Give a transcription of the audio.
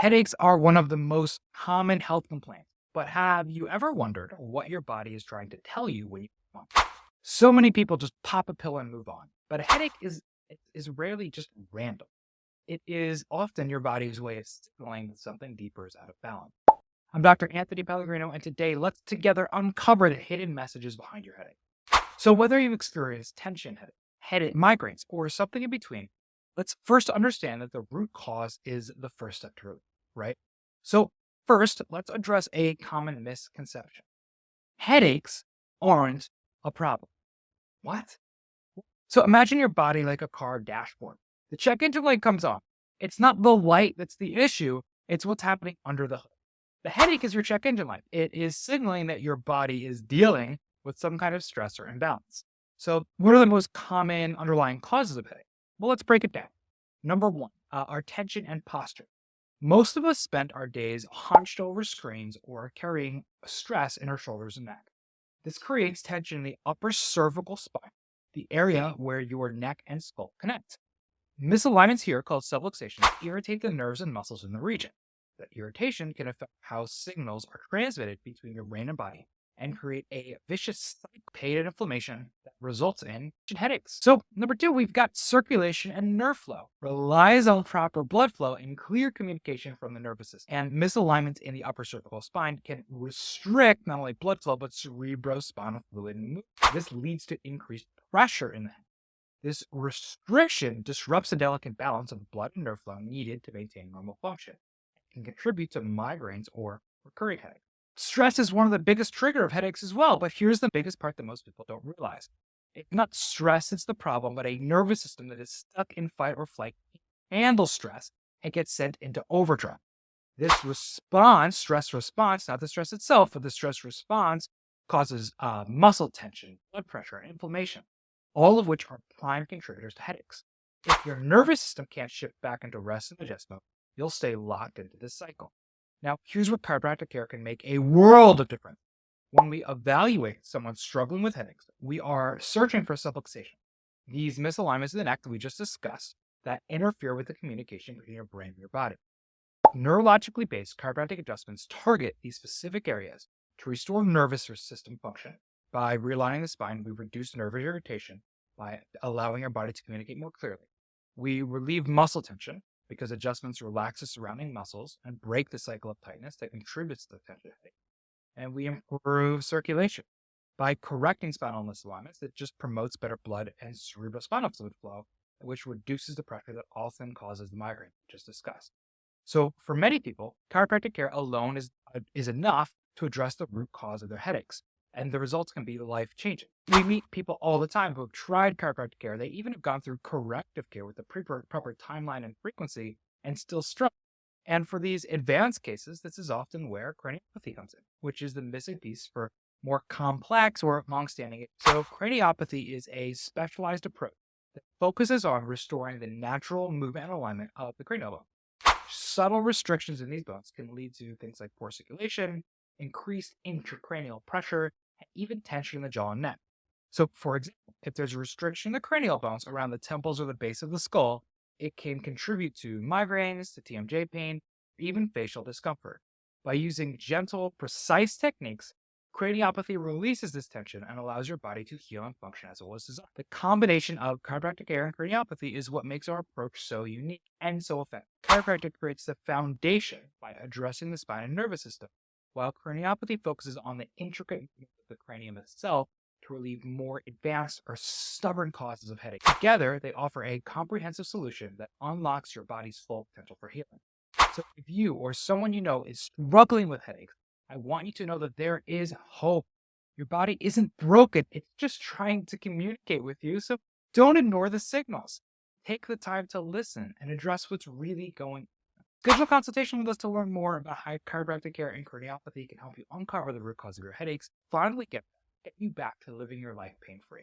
Headaches are one of the most common health complaints, but have you ever wondered what your body is trying to tell you when you have one? So many people just pop a pill and move on, but a headache is rarely just random. It is often your body's way of signaling that something deeper is out of balance. I'm Dr. Anthony Pellegrino, and today let's together uncover the hidden messages behind your headache. So whether you experience tension headache, migraines, or something in between, let's first understand that the root cause is the first step to relief, right? So first, let's address a common misconception. Headaches aren't a problem. What? So imagine your body like a car dashboard. The check engine light comes on. It's not the light that's the issue, it's what's happening under the hood. The headache is your check engine light. It is signaling that your body is dealing with some kind of stress or imbalance. So, what are the most common underlying causes of headache? Well, let's break it down. Number one, our tension and posture. Most of us spend our days hunched over screens or carrying stress in our shoulders and neck. This creates tension in the upper cervical spine, the area where your neck and skull connect. Misalignments here, called subluxations, irritate the nerves and muscles in the region. That irritation can affect how signals are transmitted between your brain and body and create a vicious cycle of pain and inflammation that results in headaches. So, number two, we've got circulation and nerve flow. Relies on proper blood flow and clear communication from the nervous system. And misalignments in the upper cervical spine can restrict not only blood flow, but cerebrospinal fluid movement. This leads to increased pressure in the head. This restriction disrupts the delicate balance of blood and nerve flow needed to maintain normal function. It can contribute to migraines or recurring headaches. Stress is one of the biggest triggers of headaches as well, but here's the biggest part that most people don't realize. It's not stress that's the problem, but a nervous system that is stuck in fight or flight can handle stress and gets sent into overdrive. This response, stress response, not the stress itself, but the stress response causes muscle tension, blood pressure, and inflammation, all of which are prime contributors to headaches. If your nervous system can't shift back into rest and digest mode, you'll stay locked into this cycle. Now, here's where chiropractic care can make a world of difference. When we evaluate someone struggling with headaches, we are searching for subluxation, these misalignments in the neck that we just discussed that interfere with the communication between your brain and your body. Neurologically based chiropractic adjustments target these specific areas to restore nervous system function. By realigning the spine, we reduce nerve irritation by allowing our body to communicate more clearly. We relieve muscle tension because adjustments relax the surrounding muscles and break the cycle of tightness that contributes to the tension headache. And we improve circulation. By correcting spinal misalignments, it just promotes better blood and cerebrospinal fluid flow, which reduces the pressure that often causes the migraine, just discussed. So for many people, chiropractic care alone is enough to address the root cause of their headaches, and the results can be life-changing. We meet people all the time who have tried chiropractic care. They even have gone through corrective care with the proper timeline and frequency and still struggle. And for these advanced cases, this is often where craniopathy comes in, which is the missing piece for more complex or long-standing. So craniopathy is a specialized approach that focuses on restoring the natural movement and alignment of the cranial bone. Subtle restrictions in these bones can lead to things like poor circulation, increased intracranial pressure, and even tension in the jaw and neck. So, for example, if there's a restriction in the cranial bones around the temples or the base of the skull, it can contribute to migraines, to TMJ pain, or even facial discomfort. By using gentle, precise techniques, craniopathy releases this tension and allows your body to heal and function as it was designed. The combination of chiropractic care and craniopathy is what makes our approach so unique and so effective. Chiropractic creates the foundation by addressing the spine and nervous system, while craniopathy focuses on the intricate movement of the cranium itself to relieve more advanced or stubborn causes of headache. Together, they offer a comprehensive solution that unlocks your body's full potential for healing. So if you or someone you know is struggling with headaches, I want you to know that there is hope. Your body isn't broken. It's just trying to communicate with you. So don't ignore the signals. Take the time to listen and address what's really going on. Schedule a consultation with us to learn more about how chiropractic care and craniopathy can help you uncover the root cause of your headaches, finally get you back to living your life pain-free.